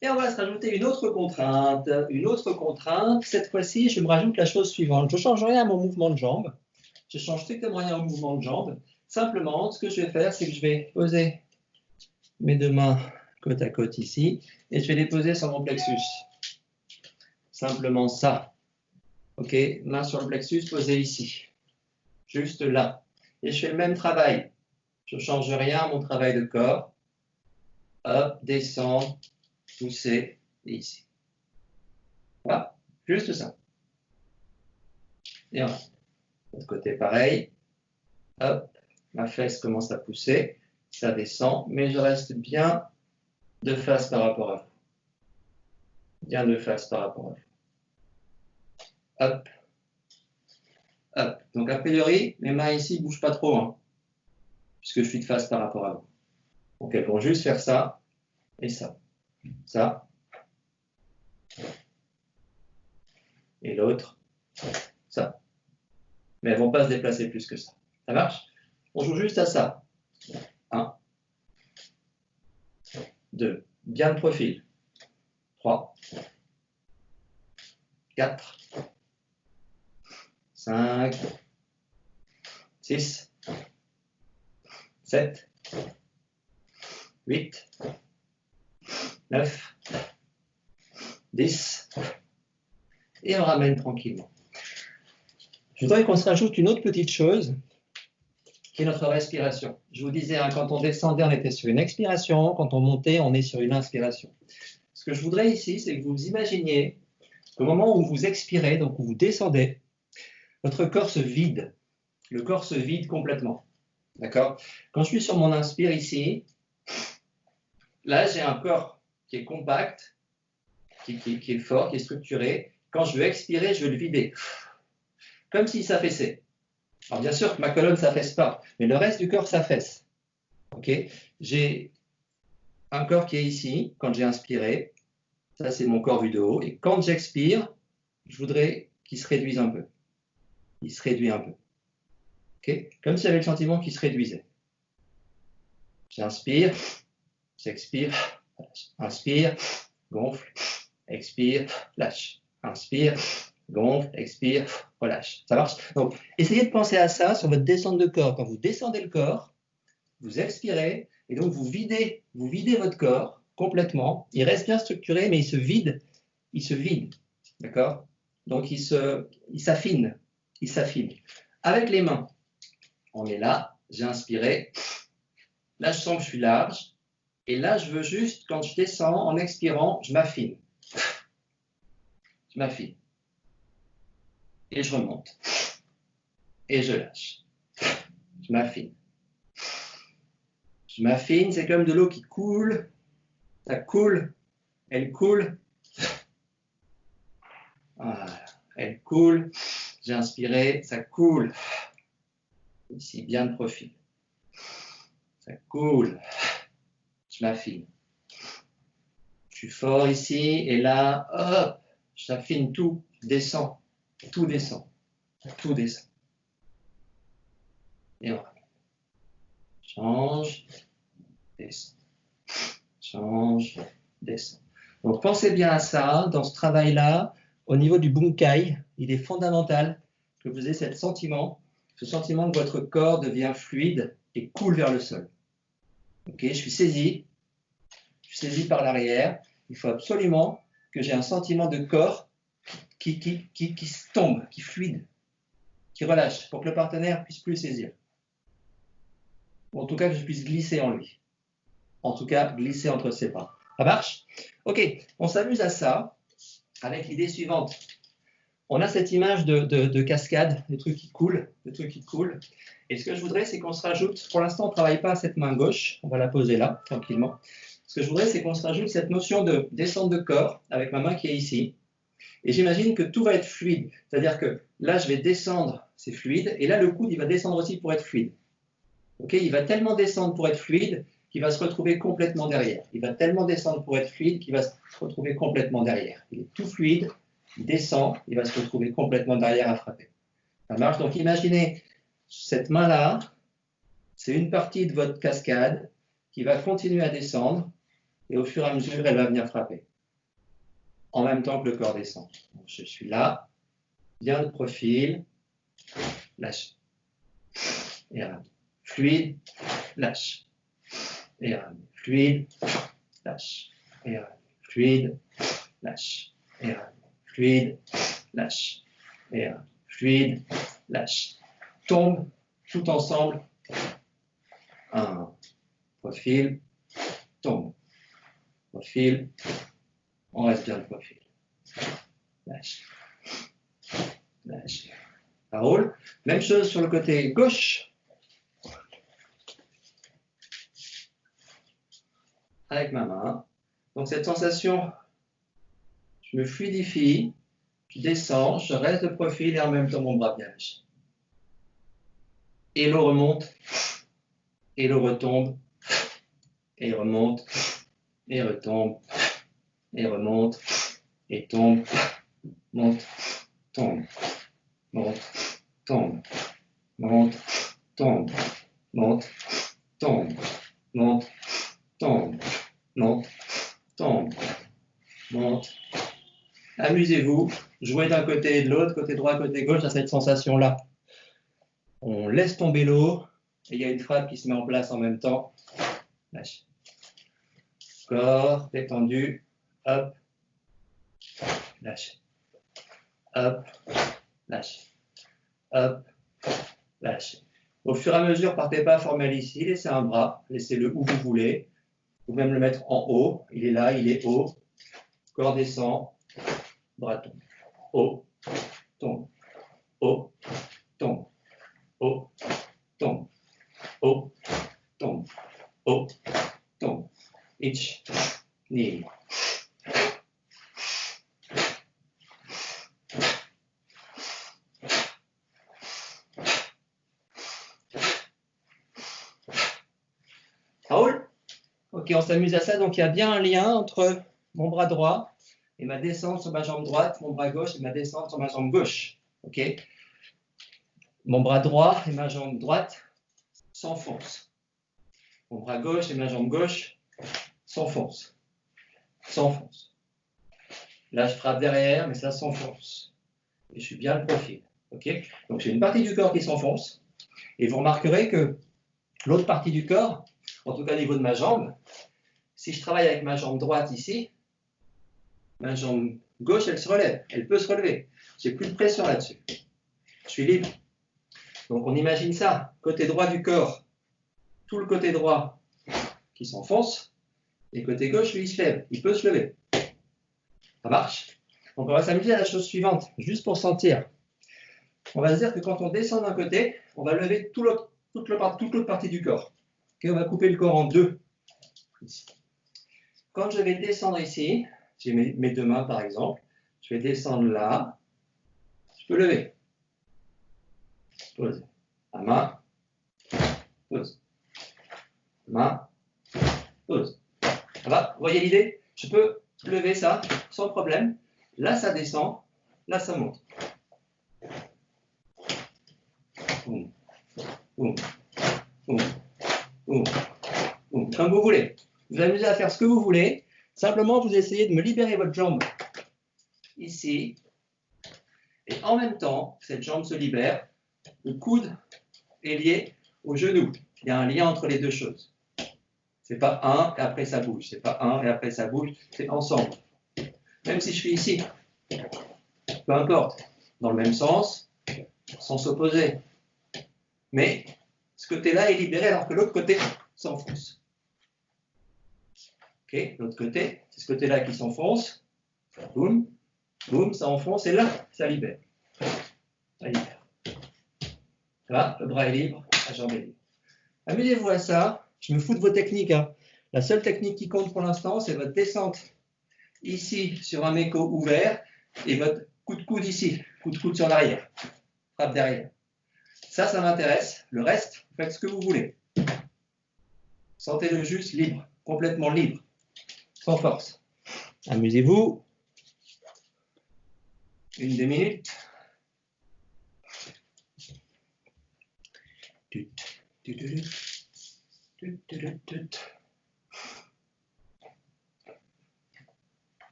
Et on va se rajouter une autre contrainte. Une autre contrainte, cette fois-ci, je me rajoute la chose suivante. Je ne change rien à mon mouvement de jambe. Je change strictement rien au mouvement de jambe. Simplement, ce que je vais faire, c'est que je vais poser mes deux mains côte à côte ici, et je vais les poser sur mon plexus. Simplement ça. OK, main sur le plexus, posée ici. Juste là. Et je fais le même travail. Je ne change rien à mon travail de corps. Hop, descendre, pousser, et ici. Voilà, juste ça. Et voilà. De l'autre côté, pareil. Hop, ma fesse commence à pousser. Ça descend, mais je reste bien de face par rapport à vous. Bien de face par rapport à vous. Hop. Hop. Donc, a priori, mes mains ici ne bougent pas trop, hein, puisque je suis de face par rapport à vous. Donc, elles vont juste faire ça et ça. Ça. Et l'autre, ça. Mais elles ne vont pas se déplacer plus que ça. Ça marche? On joue juste à ça. 1, 2, bien de profil. 3, 4, 5, 6, 7, 8, 9, 10, et on ramène tranquillement. Je voudrais qu'on se rajoute une autre petite chose, qui est notre respiration. Je vous disais, hein, quand on descendait, on était sur une expiration, quand on montait, on est sur une inspiration. Ce que je voudrais ici, c'est que vous imaginiez qu'au moment où vous expirez, donc où vous descendez, votre corps se vide. Le corps se vide complètement. D'accord? Quand je suis sur mon inspire ici, là, j'ai un corps qui est compact, qui est fort, qui est structuré. Quand je veux expirer, je veux le vider. Comme s'il s'affaissait. Alors bien sûr que ma colonne ne s'affaisse pas, mais le reste du corps s'affaisse. Okay? J'ai un corps qui est ici, quand j'ai inspiré. Ça, c'est mon corps vu de haut. Et quand j'expire, je voudrais qu'il se réduise un peu. Il se réduit un peu. Okay? Comme si j'avais le sentiment qu'il se réduisait. J'inspire, j'expire, inspire, gonfle, expire, lâche. Inspire, gonfle, expire, relâche. Ça marche? Donc, essayez de penser à ça sur votre descente de corps. Quand vous descendez le corps, vous expirez, et donc vous videz votre corps complètement. Il reste bien structuré, mais il se vide. Il se vide. D'accord? Donc, il s'affine. Il s'affine. Avec les mains, on est là. J'ai inspiré. Là, je sens que je suis large. Et là, je veux juste, quand je descends, en expirant, je m'affine. Je m'affine. Et je remonte. Et je lâche. Je m'affine. Je m'affine, c'est comme de l'eau qui coule. Ça coule. Elle coule. Voilà. Elle coule. J'ai inspiré. Ça coule. Ici, bien de profil. Ça coule. Je m'affine. Je suis fort ici. Et là, hop, j'affine tout. Je descends. Tout descend. Tout descend. Et on ramène. Change. Descend. Change. Descend. Donc, pensez bien à ça, dans ce travail-là, au niveau du bunkai, il est fondamental que vous ayez ce sentiment que votre corps devient fluide et coule vers le sol. Ok, je suis saisi par l'arrière. Il faut absolument que j'ai un sentiment de corps qui tombe, qui fluide, qui relâche, pour que le partenaire ne puisse plus saisir. Ou en tout cas, que je puisse glisser en lui. En tout cas, glisser entre ses bras. Ça marche? Ok, on s'amuse à ça avec l'idée suivante. On a cette image de cascade, des trucs qui coulent, Et ce que je voudrais, c'est qu'on se rajoute, pour l'instant, on ne travaille pas à cette main gauche, on va la poser là, tranquillement. Ce que je voudrais, c'est qu'on se rajoute cette notion de descente de corps avec ma main qui est ici. Et j'imagine que tout va être fluide. C'est-à-dire que là, je vais descendre, c'est fluide, et là, le coude, il va descendre aussi pour être fluide. Okay, il va tellement descendre pour être fluide qu'il va se retrouver complètement derrière. Il va tellement descendre pour être fluide qu'il va se retrouver complètement derrière. Il est tout fluide, il descend, il va se retrouver complètement derrière à frapper. Ça marche? Donc imaginez cette main-là, c'est une partie de votre cascade qui va continuer à descendre et au fur et à mesure, elle va venir frapper. En même temps que le corps descend. Donc, je suis là, bien de profil, lâche. Et ramène. Fluide, lâche. Et ramène. Fluide, lâche. Et ramène. Fluide, lâche. Et ramène. Fluide, lâche. Et ramène. Fluide, lâche. Tombe, tout ensemble. Un profil, tombe. Profil, on reste bien le profil. Lâche. Lâche. Ça roule. Même chose sur le côté gauche. Avec ma main. Donc cette sensation, je me fluidifie, je descends, je reste de profil et en même temps mon bras bien lâché. Et l'eau remonte, et l'eau retombe, et remonte, et retombe, et remonte, et tombe, monte, tombe, monte, tombe, monte, tombe, monte, tombe, monte, tombe, monte, tombe, monte. Amusez-vous, jouez d'un côté et de l'autre, côté droit, côté gauche, à cette sensation-là. On laisse tomber l'eau, et il y a une frappe qui se met en place en même temps. Lâche. Corps détendu, hop, lâche. Hop, lâche. Hop, lâche. Au fur et à mesure, partez pas formel ici, laissez un bras, laissez-le où vous voulez. Vous pouvez même le mettre en haut, il est là, il est haut. Corps descend, bras tombe. Haut, tombe. Haut, tombe. Haut, tombe. Haut, tombe. Haut, tombe. Ich, ni. Raoul? Ok, on s'amuse à ça. Donc, il y a bien un lien entre mon bras droit et ma descente sur ma jambe droite, mon bras gauche et ma descente sur ma jambe gauche. Ok? Mon bras droit et ma jambe droite s'enfoncent. Mon bras gauche et ma jambe gauche s'enfoncent. S'enfoncent. Là, je frappe derrière, mais ça s'enfonce. Et je suis bien le profil. Ok? Donc, j'ai une partie du corps qui s'enfonce. Et vous remarquerez que l'autre partie du corps, en tout cas au niveau de ma jambe, si je travaille avec ma jambe droite ici, ma jambe gauche, elle se relève. Elle peut se relever. J'ai plus de pression là-dessus. Je suis libre. Donc on imagine ça. Côté droit du corps, tout le côté droit qui s'enfonce, et côté gauche, lui, il se lève. Il peut se lever. Ça marche? Donc on va s'amuser à la chose suivante, juste pour sentir. On va se dire que quand on descend d'un côté, on va lever toute l'autre partie du corps. Okay, on va couper le corps en deux. Ici. Quand je vais descendre ici, j'ai mes deux mains par exemple, je vais descendre là, je peux lever. Pose. La main, pose. Main, pose. Ça va? Vous voyez l'idée? Je peux lever ça sans problème. Là, ça descend. Là, ça monte. Boum. Boum. Boum. Boum. Boum. Comme vous voulez. Vous vous amusez à faire ce que vous voulez. Simplement, vous essayez de me libérer votre jambe ici. Et en même temps, cette jambe se libère. Le coude est lié au genou. Il y a un lien entre les deux choses. C'est pas un et après ça bouge. C'est pas un et après ça bouge. C'est ensemble. Même si je suis ici. Peu importe. Dans le même sens, sans s'opposer. Mais ce côté-là est libéré alors que l'autre côté s'enfonce. Ok, l'autre côté, c'est ce côté-là qui s'enfonce. Boum, boum, ça enfonce et là, ça libère. Ça libère. Là, le bras est libre, la jambe est libre. Amusez-vous à ça. Je me fous de vos techniques. Hein. La seule technique qui compte pour l'instant, c'est votre descente ici sur un méco ouvert et votre coup de coude ici, coup de coude sur l'arrière, frappe derrière. Ça m'intéresse. Le reste, vous faites ce que vous voulez. Sentez-le juste libre, complètement libre, sans force. Amusez-vous. 1-2 minutes.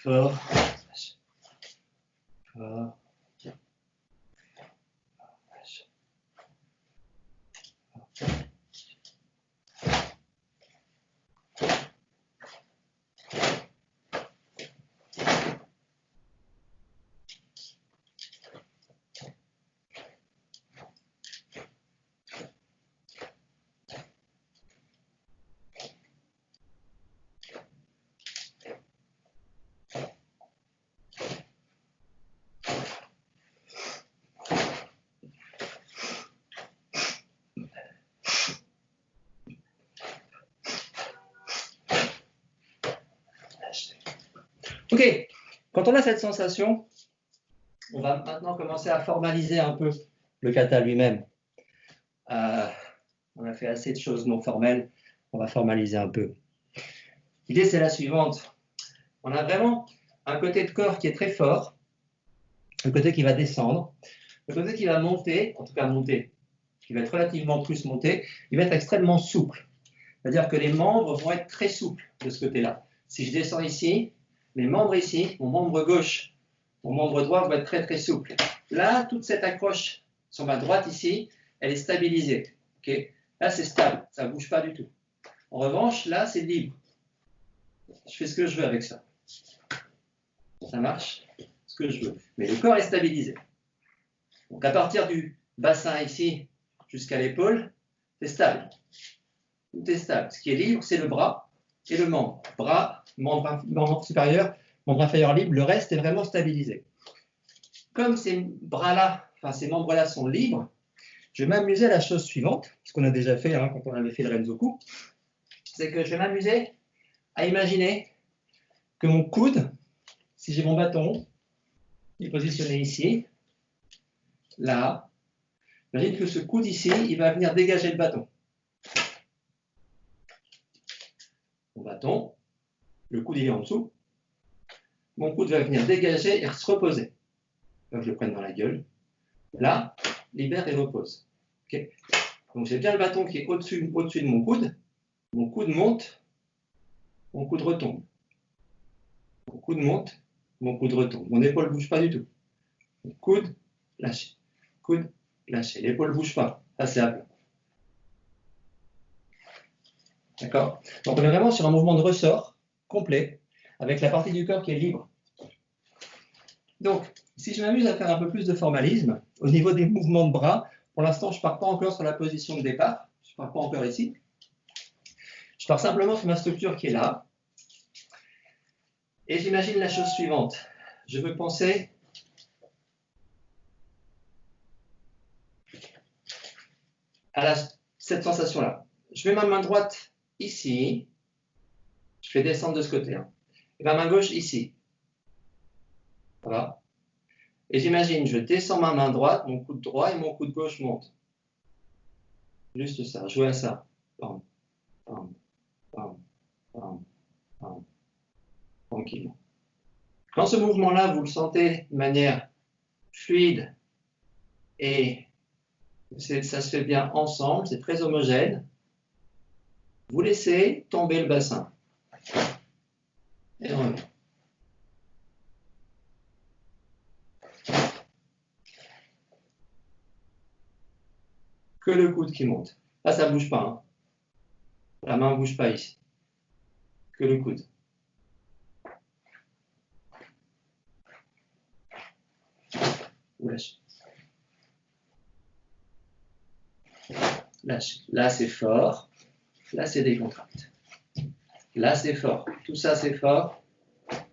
fort, lâche. Fort, lâche. Ok, quand on a cette sensation, on va maintenant commencer à formaliser un peu le kata lui-même. On a fait assez de choses non formelles, on va formaliser un peu. L'idée, c'est la suivante. On a vraiment un côté de corps qui est très fort, un côté qui va descendre, le côté qui va monter, en tout cas monter, qui va être relativement plus monté, il va être extrêmement souple. C'est-à-dire que les membres vont être très souples de ce côté-là. Si je descends ici, mes membres ici, mon membre gauche, mon membre droit vont être très très souples. Là, toute cette accroche sur ma droite ici, elle est stabilisée. Okay, là, c'est stable, ça ne bouge pas du tout. En revanche, là, c'est libre. Je fais ce que je veux avec ça. Ça marche, ce que je veux. Mais le corps est stabilisé. Donc à partir du bassin ici jusqu'à l'épaule, c'est stable. Tout est stable. Ce qui est libre, c'est le bras et le membre. Bras, membre supérieur, membre inférieur libre, le reste est vraiment stabilisé. Comme ces bras-là, enfin ces membres-là sont libres, je vais m'amuser à la chose suivante, ce qu'on a déjà fait quand on avait fait le Renzoku, c'est que je vais m'amuser à imaginer que mon coude, si j'ai mon bâton, il est positionné ici, là, imagine que ce coude ici, il va venir dégager le bâton. Mon bâton, le coude il est en dessous, mon coude va venir dégager et se reposer. Donc je le prenne dans la gueule. Là, libère et repose. Okay, donc j'ai bien le bâton qui est au-dessus de mon coude monte, mon coude retombe. Mon coude monte, mon coude retombe. Mon épaule ne bouge pas du tout. Mon coude, lâché. Coude, lâché. L'épaule ne bouge pas. Ça, c'est à plat. D'accord? Donc on est vraiment sur un mouvement de ressort complet, avec la partie du corps qui est libre. Donc, si je m'amuse à faire un peu plus de formalisme, au niveau des mouvements de bras, pour l'instant, je ne pars pas encore sur la position de départ, je ne pars pas encore ici. Je pars simplement sur ma structure qui est là. Et j'imagine la chose suivante. Je veux penser à cette sensation-là. Je mets ma main droite ici, je fais descendre de ce côté, et ma main gauche ici. Voilà. Et j'imagine, je descends ma main droite, mon coude droit et mon coude gauche monte. Juste ça, jouer à ça. Bam, bam, bam, bam, bam. Tranquillement. Quand ce mouvement-là, vous le sentez de manière fluide et ça se fait bien ensemble, c'est très homogène, vous laissez tomber le bassin. Et on revient. Que le coude qui monte. Là, ça ne bouge pas. La main ne bouge pas ici. Que le coude. Vous lâchez. Lâchez. Là, c'est fort. Là, c'est décontracté. Là, c'est fort. Tout ça, c'est fort.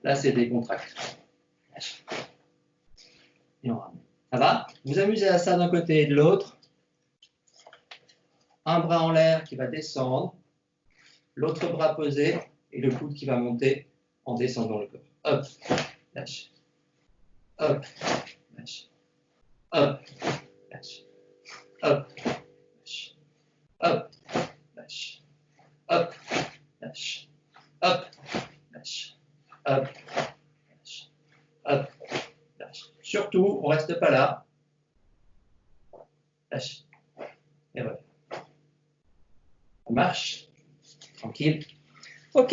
Là, c'est décontracté. Lâchez. Et on ramène. Ça va? Vous amusez à ça d'un côté et de l'autre. Un bras en l'air qui va descendre. L'autre bras posé et le coude qui va monter en descendant le corps. Hop, lâche. Hop, lâche. Hop, lâche. Hop, lâche. Hop, lâche. Hop, lâche. Hop, lâche. Hop, lâche. Hop, lâche. Surtout, on ne reste pas là. Lâche. Et voilà. On marche. Tranquille. Ok.